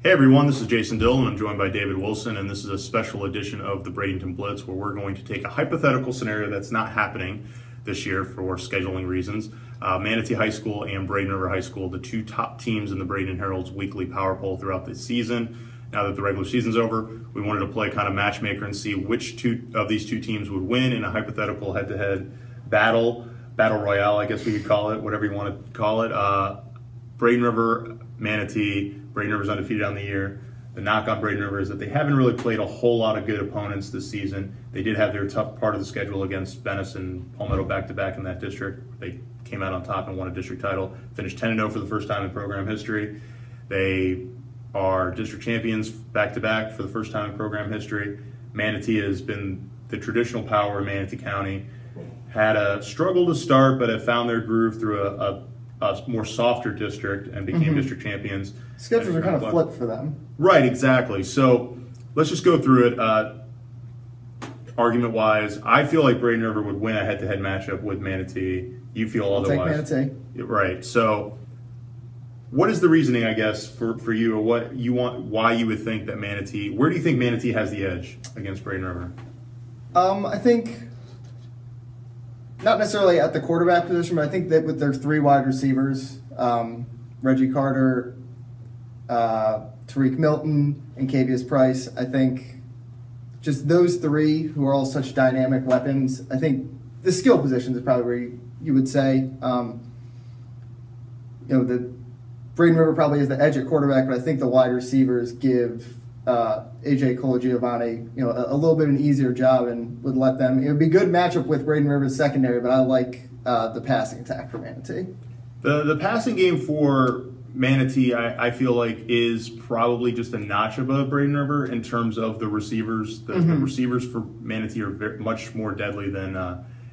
Hey everyone, this is Jason Dill and I'm joined by David Wilson, and this is a special edition of the Bradenton Blitz where we're going to take a hypothetical scenario that's not happening this year for scheduling reasons. Manatee High School and Braden River High School, the two top teams in the Bradenton Herald's weekly power poll throughout the season. Now that the regular season's over, we wanted to play kind of matchmaker and see which two of these two teams would win in a hypothetical head-to-head battle royale, I guess we could call it, whatever you want to call it. Braden River, Manatee. Braden River's undefeated on the year. The knock on Braden River is that they haven't really played a whole lot of good opponents this season. They did have their tough part of the schedule against Venice and Palmetto back-to-back in that district. They came out on top and won a district title, finished 10-0 for the first time in program history. They are district champions back-to-back for the first time in program history. Manatee has been the traditional power of Manatee County. Had a struggle to start, but have found their groove through a more softer district and became district champions. Schedules are kind of flipped for them. Right, exactly. So let's just go through it. Argument-wise, I feel like Braden River would win a head-to-head matchup with Manatee. You feel otherwise. Take Manatee. Right. So what is the reasoning, I guess, for you, or what you want, why you would think that Manatee, where do you think Manatee has the edge against Braden River? I think not necessarily at the quarterback position, but I think that with their three wide receivers, Reggie Carter, Tariq Milton, and Cavius Price, I think just those three who are all such dynamic weapons, I think the skill positions is probably where you would say. The Braden River probably has the edge at quarterback, but I think the wide receivers give AJ Colagiovanni, a little bit of an easier job and would let them. It would be a good matchup with Braden River's secondary, but I like the passing attack for Manatee. The passing game for Manatee, I feel like, is probably just a notch above Braden River in terms of the receivers. The receivers for Manatee are much more deadly than,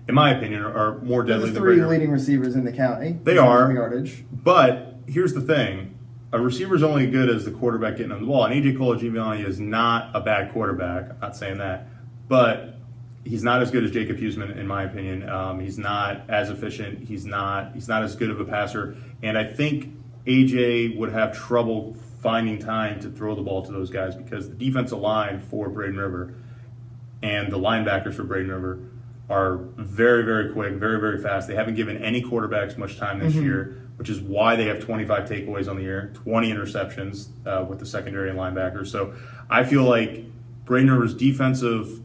in my opinion, are more deadly than Braden River. The three leading receivers in the county. They are. Yardage. But here's the thing. A receiver's only good as the quarterback getting on the ball. And AJ Colagiovanni is not a bad quarterback. I'm not saying that. But he's not as good as Jacob Huseman, in my opinion. He's not as efficient. He's not as good of a passer. And I think AJ would have trouble finding time to throw the ball to those guys because the defensive line for Braden River and the linebackers for Braden River are very, very quick, very, very fast. They haven't given any quarterbacks much time this year, which is why they have 25 takeaways on the year, 20 interceptions with the secondary and linebackers. So I feel like Braden River's defensive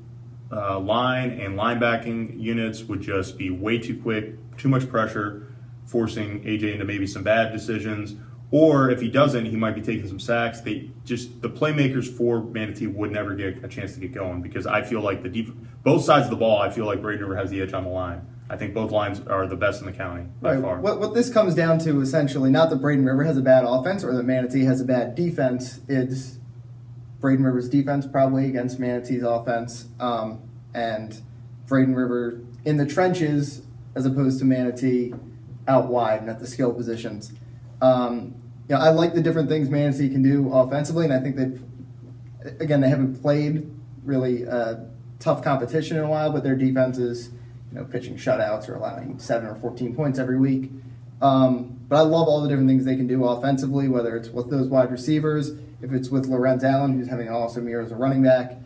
line and linebacking units would just be way too quick, too much pressure, forcing AJ into maybe some bad decisions. Or if he doesn't, he might be taking some sacks. The playmakers for Manatee would never get a chance to get going because I feel like both sides of the ball, I feel like Braden River has the edge on the line. I think both lines are the best in the county by far. What this comes down to essentially, not that Braden River has a bad offense or that Manatee has a bad defense, it's Braden River's defense probably against Manatee's offense, and Braden River in the trenches as opposed to Manatee out wide and at the skill positions. I like the different things Manatee can do offensively, and I think they haven't played really tough competition in a while, but their defense is pitching shutouts or allowing 7 or 14 points every week. But I love all the different things they can do offensively, whether it's with those wide receivers, if it's with Lorenz Allen, who's having an awesome year as a running back,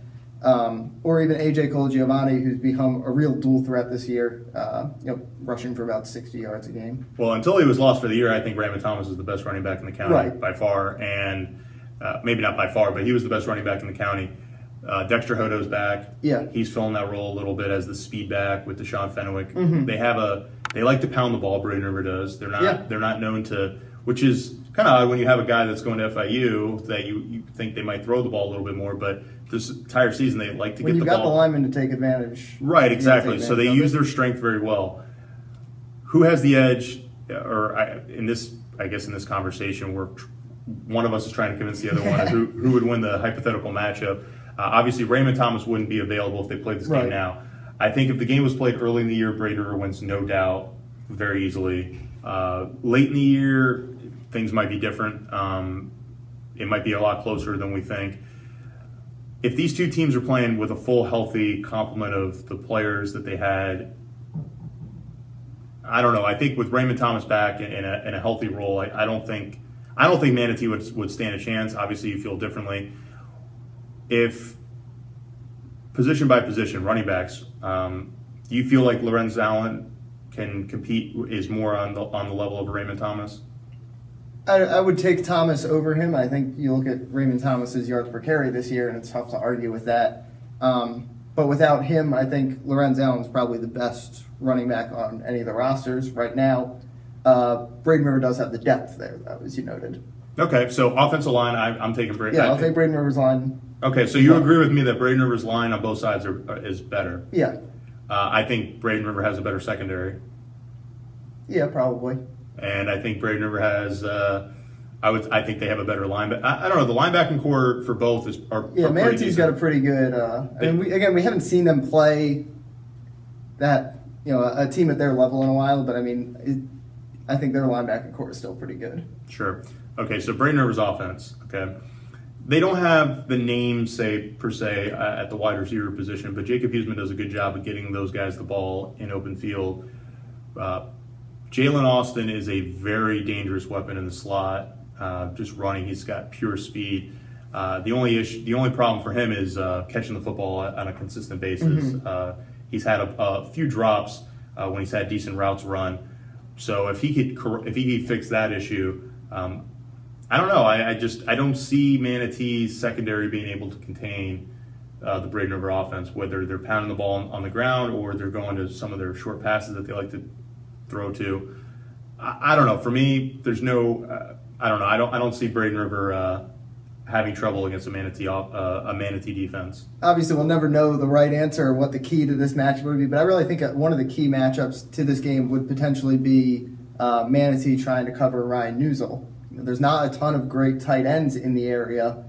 or even AJ Colagiovanni, who's become a real dual threat this year, rushing for about 60 yards a game. Well, until he was lost for the year, I think Raymond Thomas is the best running back in the county by far, and maybe not by far, but he was the best running back in the county. Dexter Hodo's back. Yeah, he's filling that role a little bit as the speed back with Deshaun Fenwick. They like to pound the ball. Braden River does. They're not known to, which is kind of odd when you have a guy that's going to FIU that you think they might throw the ball a little bit more, but this entire season they like to get the ball. When you got the linemen to take advantage. Right, exactly. So they use their strength very well. Who has the edge? In this conversation, one of us is trying to convince the other one who would win the hypothetical matchup. Obviously, Raymond Thomas wouldn't be available if they played this game now. I think if the game was played early in the year, Braden River wins no doubt very easily. Late in the year, things might be different. It might be a lot closer than we think. If these two teams are playing with a full, healthy complement of the players that they had, I don't know. I think with Raymond Thomas back in a healthy role, I don't think I don't think Manatee would stand a chance. Obviously, you feel differently. If position by position, running backs, do you feel like Lorenz Allen can compete, is more on the level of Raymond Thomas? I would take Thomas over him. I think you look at Raymond Thomas's yards per carry this year, and it's tough to argue with that. But without him, I think Lorenz Allen's probably the best running back on any of the rosters right now. Braden River does have the depth there, though, as you noted. Okay, so offensive line, I'm taking Braden. Yeah, I'll take Braden River's line. Okay, so you agree with me that Braden River's line on both sides is better? Yeah. I think Braden River has a better secondary. Yeah, probably. And I think Braden River has. I think they have a better linebacker. I don't know. The linebacking core for both are Manatee's got a pretty good. We haven't seen them play that a team at their level in a while, but I think their linebacking core is still pretty good. Sure. Okay, so Braden River's offense. Okay, they don't have the name per se at the wide receiver position, but Jacob Huseman does a good job of getting those guys the ball in open field. Jalen Austin is a very dangerous weapon in the slot. Just running, he's got pure speed. The only problem for him is catching the football on a consistent basis. Mm-hmm. He's had a few drops when he's had decent routes run. So if he could fix that issue, I don't know. I don't see Manatee's secondary being able to contain the Braden River offense, whether they're pounding the ball on the ground or they're going to some of their short passes that they like to throw to. I don't know. For me, there's no. I don't know. I don't see Braden River having trouble against a Manatee defense. Obviously, we'll never know the right answer or what the key to this matchup would be, but I really think one of the key matchups to this game would potentially be Manatee trying to cover Ryan Newsel. There's not a ton of great tight ends in the area.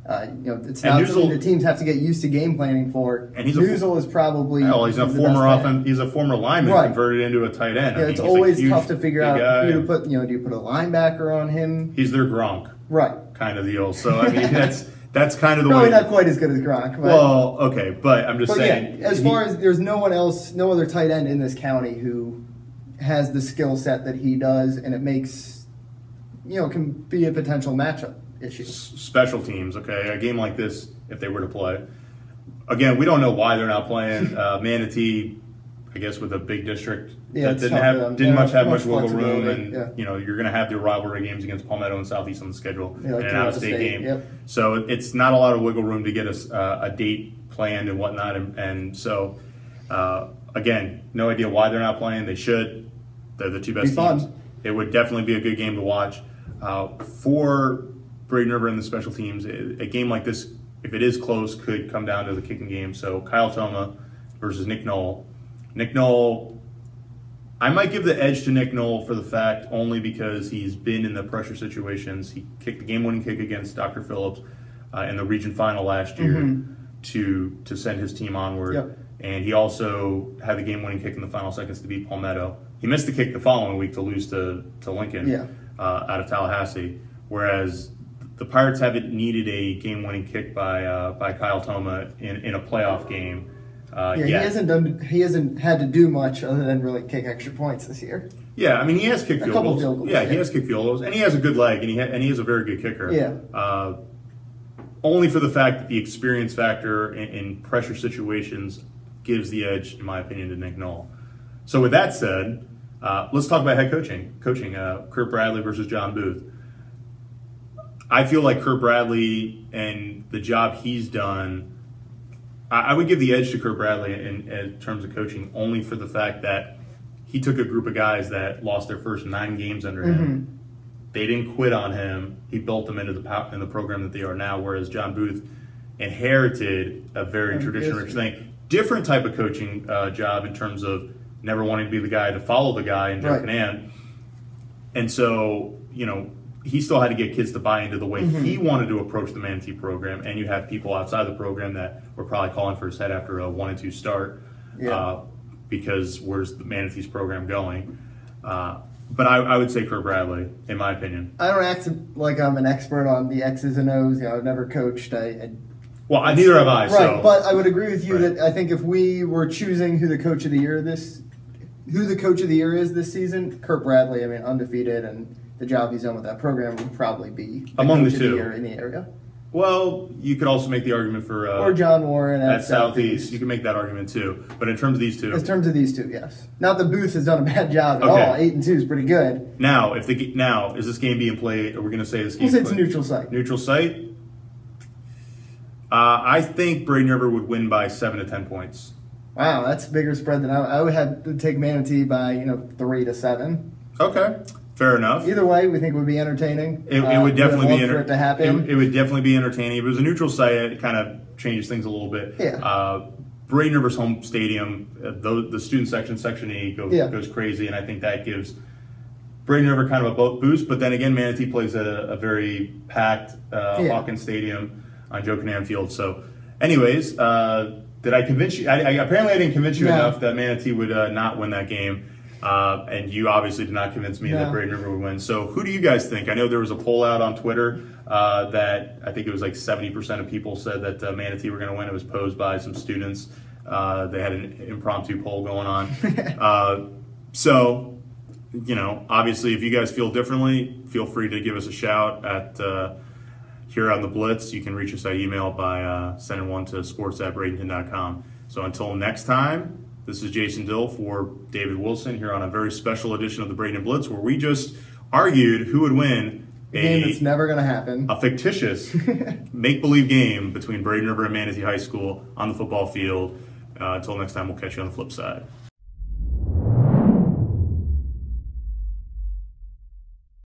It's not something the teams have to get used to game planning for. And Newsel is probably he's a former lineman converted into a tight end. Yeah, it's always tough to figure out who to put. Do you put a linebacker on him? He's their Gronk, right? Kind of deal. So I mean, that's kind of the probably way. Not quite as good as Gronk. But, well, okay, but I'm just saying. Yeah, as far as there's no one else, no other tight end in this county who has the skill set that he does, and it makes can be a potential matchup issue. Special teams, okay? A game like this, if they were to play. Again, we don't know why they're not playing. Manatee, I guess, with a big district that didn't have much wiggle room, and you're going to have your rivalry games against Palmetto and Southeast on the schedule, and an out-of-state game. Yep. So it's not a lot of wiggle room to get a date planned and whatnot, and so again, no idea why they're not playing. They should. They're the two best teams. It would definitely be a good game to watch. For Braden River and the special teams, a game like this, if it is close, could come down to the kicking game. So Kyle Toma versus Nick Knoll. Nick Knoll, I might give the edge to Nick Knoll for the fact only because he's been in the pressure situations. He kicked the game-winning kick against Dr. Phillips in the region final last year to send his team onward. Yep. And he also had the game-winning kick in the final seconds to beat Palmetto. He missed the kick the following week to lose to Lincoln out of Tallahassee, whereas the Pirates haven't needed a game-winning kick by Kyle Toma in a playoff game. He hasn't had to do much other than really kick extra points this year. Yeah, I mean he has kicked field goals. Yeah, he has kicked field goals, and he has a good leg, and he is a very good kicker. Yeah. Only for the fact that the experience factor in pressure situations gives the edge, in my opinion, to Nick Knoll. So with that said, let's talk about head coaching. Kurt Bradley versus John Booth. I feel like Kurt Bradley and the job he's done, I would give the edge to Kurt Bradley in terms of coaching only for the fact that he took a group of guys that lost their first 9 games under him. They didn't quit on him. He built them into the program that they are now, whereas John Booth inherited a very tradition-rich thing. Different type of coaching job in terms of never wanting to be the guy to follow the guy in Joe Canan. And so, he still had to get kids to buy into the way he wanted to approach the Manatee program, and you have people outside the program that were probably calling for his head after a 1-2 start because where's the Manatee's program going? But I would say Kurt Bradley, in my opinion. I don't act like I'm an expert on the X's and O's. I've never coached. Well, neither have I. Right, so. But I would agree with you that I think if we were choosing who the coach of the year is this season, Kurt Bradley. I mean, undefeated and the job he's done with that program would probably be among the coach of two year in the area. Well, you could also make the argument for or John Warren at Southeast. You can make that argument too. But in terms of these two, yes. Not that Booth has done a bad job at all. 8-2 is pretty good. Now, is this game being played? Are we going to say this game? We'll say it's a neutral site. Neutral site. I think Braden River would win by 7 to 10 points. Wow, that's a bigger spread than I would have to take Manatee by 3 to 7. Okay. Fair enough. Either way, we think it would be entertaining. It would definitely be for it to happen. It would definitely be entertaining. If it was a neutral site, it kind of changes things a little bit. Yeah. Braden River's home stadium, the student section, Section E, goes crazy, and I think that gives Braden River kind of a boost. But then again, Manatee plays at a very packed Hawkins Stadium on Joe Canam Field. So, anyways, did I convince you? Apparently, I didn't convince you enough that Manatee would not win that game. And you obviously did not convince me that Braden River would win. So who do you guys think? I know there was a poll out on Twitter that I think it was like 70% of people said that Manatee were going to win. It was posed by some students. They had an impromptu poll going on. So, obviously if you guys feel differently, feel free to give us a shout at here on the Blitz. You can reach us by email by sending one to sports@bradenton.com. So until next time, this is Jason Dill for David Wilson here on a very special edition of the Bradenton Blitz, where we just argued who would win a game that's never going to happen. A fictitious make-believe game between Braden River and Manatee High School on the football field. Until next time, we'll catch you on the flip side.